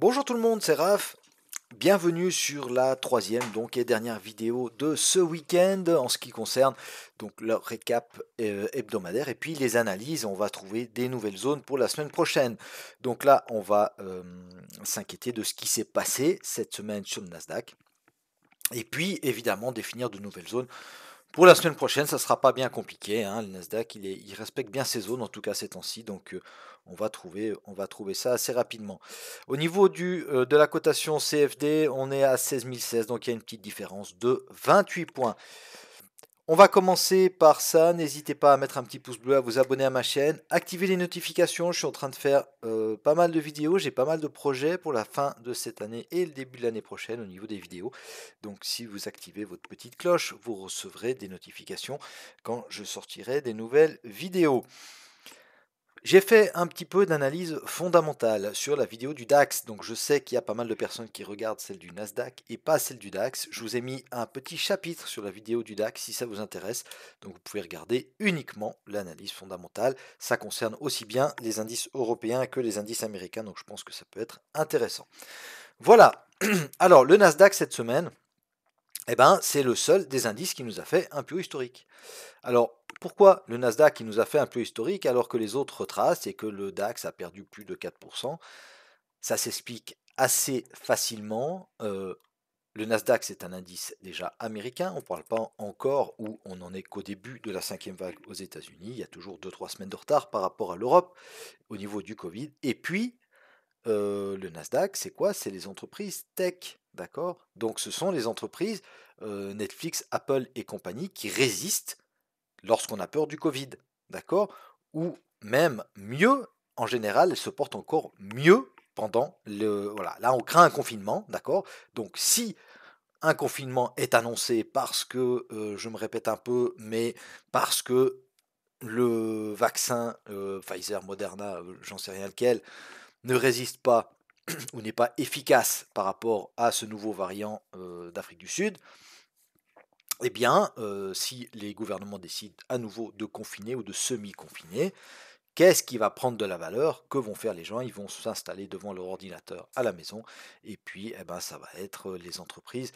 Bonjour tout le monde, c'est Raph. Bienvenue sur la troisième donc et dernière vidéo de ce week-end en ce qui concerne donc le récap hebdomadaire et puis les analyses. On va trouver des nouvelles zones pour la semaine prochaine. Donc là, on va s'inquiéter de ce qui s'est passé cette semaine sur le Nasdaq et puis évidemment définir de nouvelles zones. Pour la semaine prochaine, ça ne sera pas bien compliqué, hein. Le Nasdaq, il respecte bien ses zones, en tout cas ces temps-ci, donc on va trouver ça assez rapidement. Au niveau de la cotation CFD, on est à 16 016, donc il y a une petite différence de 28 points. On va commencer par ça, n'hésitez pas à mettre un petit pouce bleu, à vous abonner à ma chaîne, activer les notifications, je suis en train de faire pas mal de vidéos, j'ai pas mal de projets pour la fin de cette année et le début de l'année prochaine au niveau des vidéos. Donc si vous activez votre petite cloche, vous recevrez des notifications quand je sortirai des nouvelles vidéos. J'ai fait un petit peu d'analyse fondamentale sur la vidéo du DAX, donc je sais qu'il y a pas mal de personnes qui regardent celle du Nasdaq et pas celle du DAX. Je vous ai mis un petit chapitre sur la vidéo du DAX si ça vous intéresse, donc vous pouvez regarder uniquement l'analyse fondamentale. Ça concerne aussi bien les indices européens que les indices américains, donc je pense que ça peut être intéressant. Voilà, alors le Nasdaq cette semaine, eh ben, c'est le seul des indices qui nous a fait un plus haut historique. Alors, pourquoi le Nasdaq qui nous a fait un peu historique alors que les autres retracent et que le DAX a perdu plus de 4%? Ça s'explique assez facilement. Le Nasdaq, c'est un indice déjà américain. On ne parle pas encore où on n'en est qu'au début de la cinquième vague aux États-Unis. Il y a toujours 2-3 semaines de retard par rapport à l'Europe au niveau du Covid. Et puis, le Nasdaq, c'est quoi? C'est les entreprises tech. D'accord? Donc, ce sont les entreprises Netflix, Apple et compagnie qui résistent lorsqu'on a peur du Covid, d'accord? Ou même mieux, en général, elle se porte encore mieux pendant le... Voilà, là on craint un confinement, d'accord? Donc si un confinement est annoncé parce que, je me répète un peu, mais parce que le vaccin Pfizer, Moderna, j'en sais rien lequel, ne résiste pas ou n'est pas efficace par rapport à ce nouveau variant d'Afrique du Sud, eh bien, si les gouvernements décident à nouveau de confiner ou de semi-confiner, qu'est-ce qui va prendre de la valeur? Que vont faire les gens? Ils vont s'installer devant leur ordinateur à la maison et puis eh ben, ça va être les entreprises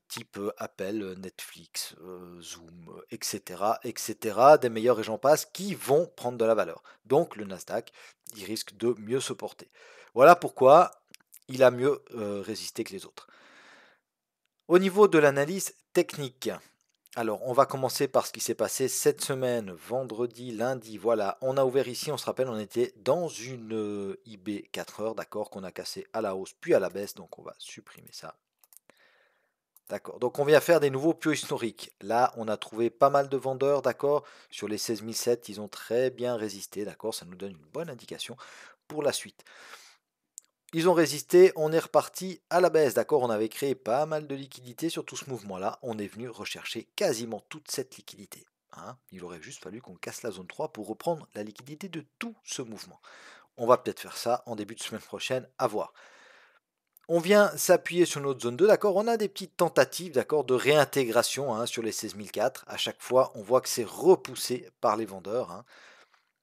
type Apple, Netflix, Zoom, etc., etc., des meilleurs et j'en passe, qui vont prendre de la valeur. Donc le Nasdaq, il risque de mieux se porter. Voilà pourquoi il a mieux résisté que les autres. Au niveau de l'analyse technique, alors on va commencer par ce qui s'est passé cette semaine, vendredi, lundi, voilà, on a ouvert ici, on se rappelle, on était dans une IB 4 heures, d'accord, qu'on a cassé à la hausse puis à la baisse, donc on va supprimer ça. D'accord, donc on vient faire des nouveaux plus historiques. Là, on a trouvé pas mal de vendeurs, d'accord, sur les 16 007, ils ont très bien résisté, d'accord, ça nous donne une bonne indication pour la suite. Ils ont résisté, on est reparti à la baisse, d'accord? On avait créé pas mal de liquidités sur tout ce mouvement-là. On est venu rechercher quasiment toute cette liquidité, hein. Il aurait juste fallu qu'on casse la zone 3 pour reprendre la liquidité de tout ce mouvement. On va peut-être faire ça en début de semaine prochaine, à voir. On vient s'appuyer sur notre zone 2, d'accord? On a des petites tentatives, d'accord, de réintégration, hein, sur les 16 004. À chaque fois, on voit que c'est repoussé par les vendeurs, hein.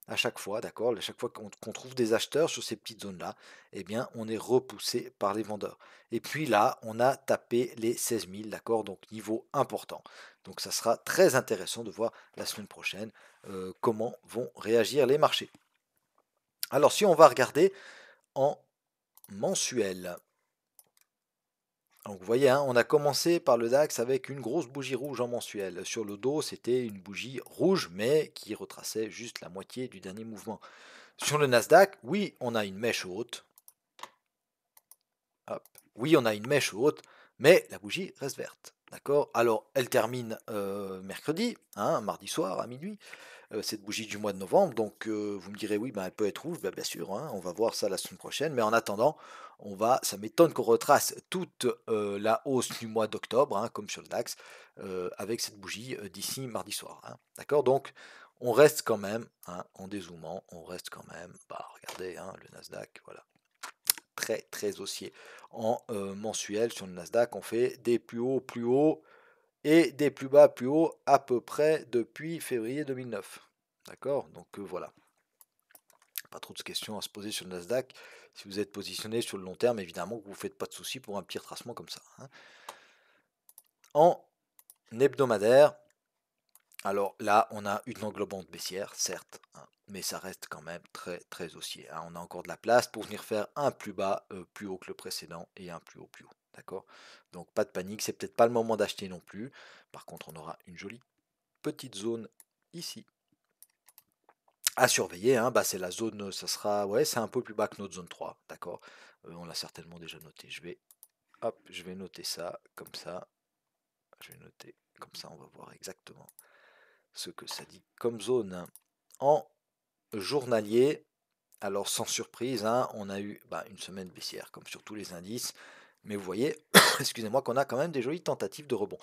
À chaque fois, d'accord, à chaque fois qu'on trouve des acheteurs sur ces petites zones-là, eh bien, on est repoussé par les vendeurs. Et puis là, on a tapé les 16 000, d'accord, donc niveau important. Donc ça sera très intéressant de voir la semaine prochaine comment vont réagir les marchés. Alors si on va regarder en mensuel, donc vous voyez, hein, on a commencé par le DAX avec une grosse bougie rouge en mensuel. Sur le dos, c'était une bougie rouge, mais qui retraçait juste la moitié du dernier mouvement. Sur le Nasdaq, oui, on a une mèche haute. Hop. Oui, on a une mèche haute, mais la bougie reste verte. D'accord? Alors, elle termine mercredi, hein, mardi soir à minuit, cette bougie du mois de novembre. Donc, vous me direz, oui, ben, elle peut être rouge. Ben, bien sûr, hein, on va voir ça la semaine prochaine. Mais en attendant, ça m'étonne qu'on retrace toute la hausse du mois d'octobre, hein, comme sur le DAX, avec cette bougie d'ici mardi soir, hein. D'accord? Donc, on reste quand même, hein, en dézoomant, on reste quand même, bah, regardez, hein, le Nasdaq, voilà, très très haussier. En mensuel sur le Nasdaq, on fait des plus hauts et des plus bas plus hauts à peu près depuis février 2009. D'accord? Donc voilà. Pas trop de questions à se poser sur le Nasdaq. Si vous êtes positionné sur le long terme, évidemment, vous ne faites pas de soucis pour un petit retracement comme ça. Hein. En hebdomadaire, alors là, on a une englobante baissière, certes, hein, mais ça reste quand même très très haussier. Hein. On a encore de la place pour venir faire un plus bas, plus haut que le précédent et un plus haut plus haut. D'accord? Donc pas de panique, c'est peut-être pas le moment d'acheter non plus. Par contre, on aura une jolie petite zone ici à surveiller. Hein. Bah, c'est la zone, ça sera, ouais, c'est un peu plus bas que notre zone 3. D'accord? On l'a certainement déjà noté. Je vais noter ça comme ça. Je vais noter comme ça, on va voir exactement ce que ça dit comme zone en journalier. Alors sans surprise, hein, on a eu une semaine baissière comme sur tous les indices, mais vous voyez, excusez-moi, qu'on a quand même des jolies tentatives de rebond.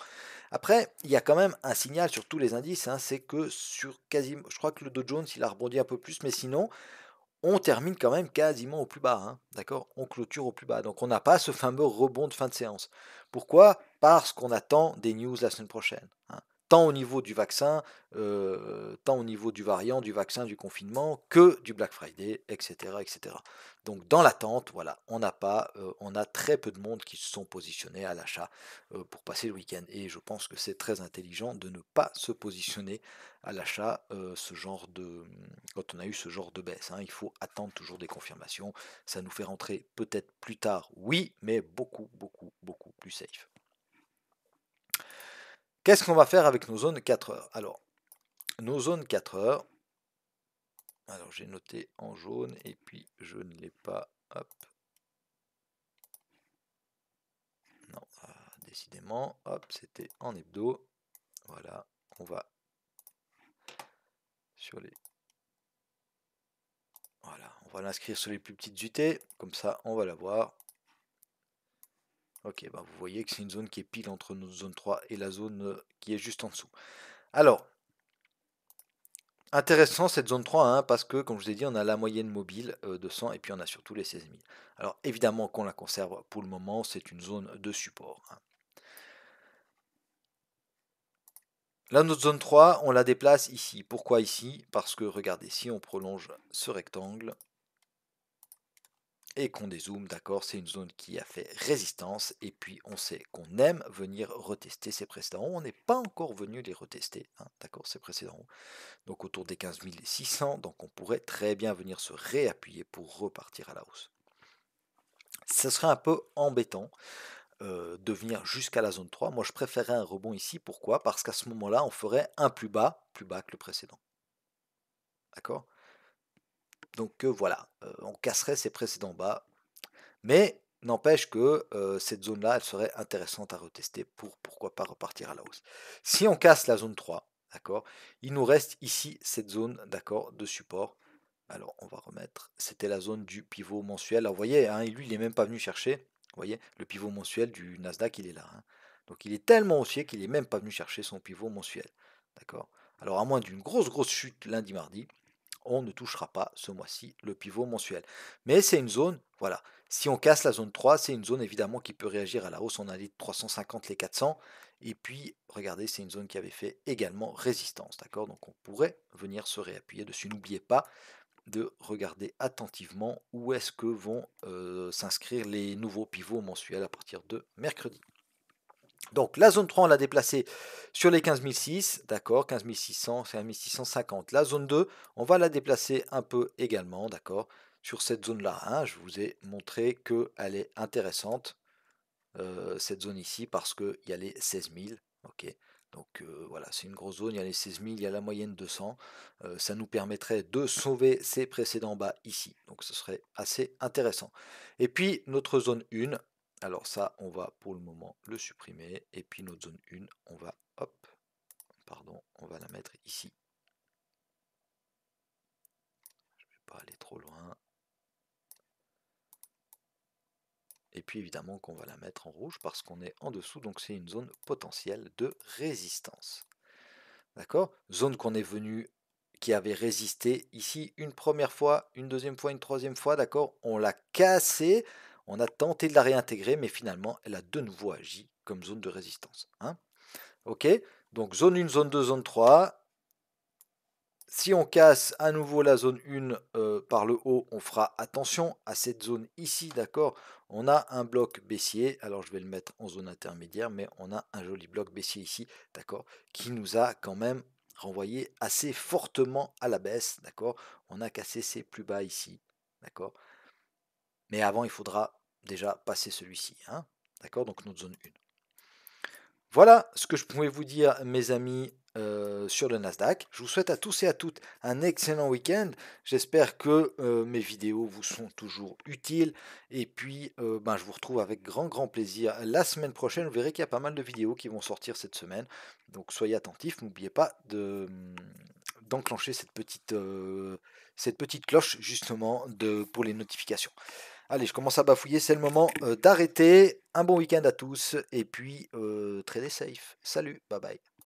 Après, il y a quand même un signal sur tous les indices, hein, c'est que sur quasiment, je crois que le Dow Jones il a rebondi un peu plus, mais sinon on termine quand même quasiment au plus bas, hein, d'accord? On clôture au plus bas, donc on n'a pas ce fameux rebond de fin de séance. Pourquoi? Parce qu'on attend des news la semaine prochaine. Hein. Tant au niveau du vaccin, tant au niveau du variant, du vaccin, du confinement, que du Black Friday, etc., etc. Donc dans l'attente, voilà, on a très peu de monde qui se sont positionnés à l'achat pour passer le week-end. Et je pense que c'est très intelligent de ne pas se positionner à l'achat quand on a eu ce genre de baisse. Hein. Il faut attendre toujours des confirmations. Ça nous fait rentrer peut-être plus tard, oui, mais beaucoup, beaucoup, beaucoup plus safe. Qu'est-ce qu'on va faire avec nos zones 4 heures? Alors, nos zones 4 heures, alors j'ai noté en jaune et puis je ne l'ai pas, hop, non, décidément, hop, c'était en hebdo, voilà, on va sur les, voilà, on va l'inscrire sur les plus petites UT, comme ça on va la voir. Ok, vous voyez que c'est une zone qui est pile entre notre zone 3 et la zone qui est juste en dessous. Alors, intéressant cette zone 3, hein, parce que, comme je vous ai dit, on a la moyenne mobile de 100 et puis on a surtout les 16 000. Alors, évidemment qu'on la conserve pour le moment, c'est une zone de support. Hein. Là, notre zone 3, on la déplace ici. Pourquoi ici? Parce que, regardez, si on prolonge ce rectangle, et qu'on dézoome, d'accord, c'est une zone qui a fait résistance, et puis on sait qu'on aime venir retester ces précédents hauts. On n'est pas encore venu les retester, hein, d'accord, ces précédents hauts. Donc autour des 15 600, donc on pourrait très bien venir se réappuyer pour repartir à la hausse. Ce serait un peu embêtant de venir jusqu'à la zone 3. Moi je préférerais un rebond ici, pourquoi? Parce qu'à ce moment-là, on ferait un plus bas que le précédent. D'accord? Donc voilà, on casserait ces précédents bas. Mais n'empêche que cette zone-là, elle serait intéressante à retester pour pourquoi pas repartir à la hausse. Si on casse la zone 3, d'accord, il nous reste ici cette zone, d'accord, de support. Alors on va remettre, c'était la zone du pivot mensuel. Alors vous voyez, hein, lui il n'est même pas venu chercher, vous voyez, le pivot mensuel du Nasdaq il est là. Hein. Donc il est tellement haussier qu'il n'est même pas venu chercher son pivot mensuel. D'accord. Alors à moins d'une grosse chute lundi mardi, on ne touchera pas ce mois-ci le pivot mensuel. Mais c'est une zone, voilà, si on casse la zone 3, c'est une zone évidemment qui peut réagir à la hausse, on a les 350, les 400, et puis regardez, c'est une zone qui avait fait également résistance, d'accord? Donc on pourrait venir se réappuyer dessus. N'oubliez pas de regarder attentivement où est-ce que vont s'inscrire les nouveaux pivots mensuels à partir de mercredi. Donc la zone 3, on l'a déplacée sur les 15 006, d'accord, 15 600, 15 650. La zone 2, on va la déplacer un peu également, d'accord, sur cette zone-là. Hein, je vous ai montré qu'elle est intéressante, cette zone ici, parce qu'il y a les 16 000, ok. Donc voilà, c'est une grosse zone, il y a les 16 000, il y a la moyenne 200. Ça nous permettrait de sauver ces précédents bas ici. Donc ce serait assez intéressant. Et puis notre zone 1, alors ça, on va pour le moment le supprimer. Et puis notre zone 1, on va, hop, pardon, on va la mettre ici. Je ne vais pas aller trop loin. Et puis évidemment qu'on va la mettre en rouge parce qu'on est en dessous, donc c'est une zone potentielle de résistance. D'accord? Zone qu'on est venu, qui avait résisté ici une première fois, une deuxième fois, une troisième fois, d'accord? On l'a cassée, on a tenté de la réintégrer, mais finalement, elle a de nouveau agi comme zone de résistance. Hein. Ok? Donc zone 1, zone 2, zone 3, Si on casse à nouveau la zone 1 par le haut, on fera attention à cette zone ici, d'accord? On a un bloc baissier, alors je vais le mettre en zone intermédiaire, mais on a un joli bloc baissier ici, d'accord? Qui nous a quand même renvoyé assez fortement à la baisse, d'accord? On a cassé ses plus bas ici, d'accord? Mais avant, il faudra déjà passer celui-ci, hein? D'accord? Donc notre zone 1. Voilà ce que je pouvais vous dire, mes amis, sur le Nasdaq. Je vous souhaite à tous et à toutes un excellent week-end. J'espère que mes vidéos vous sont toujours utiles. Et puis, ben, je vous retrouve avec grand, grand plaisir la semaine prochaine. Vous verrez qu'il y a pas mal de vidéos qui vont sortir cette semaine. Donc, soyez attentifs. N'oubliez pas d'enclencher cette petite cloche, justement, pour les notifications. Allez, je commence à bafouiller, c'est le moment d'arrêter. Un bon week-end à tous et puis tradez safe. Salut, bye bye.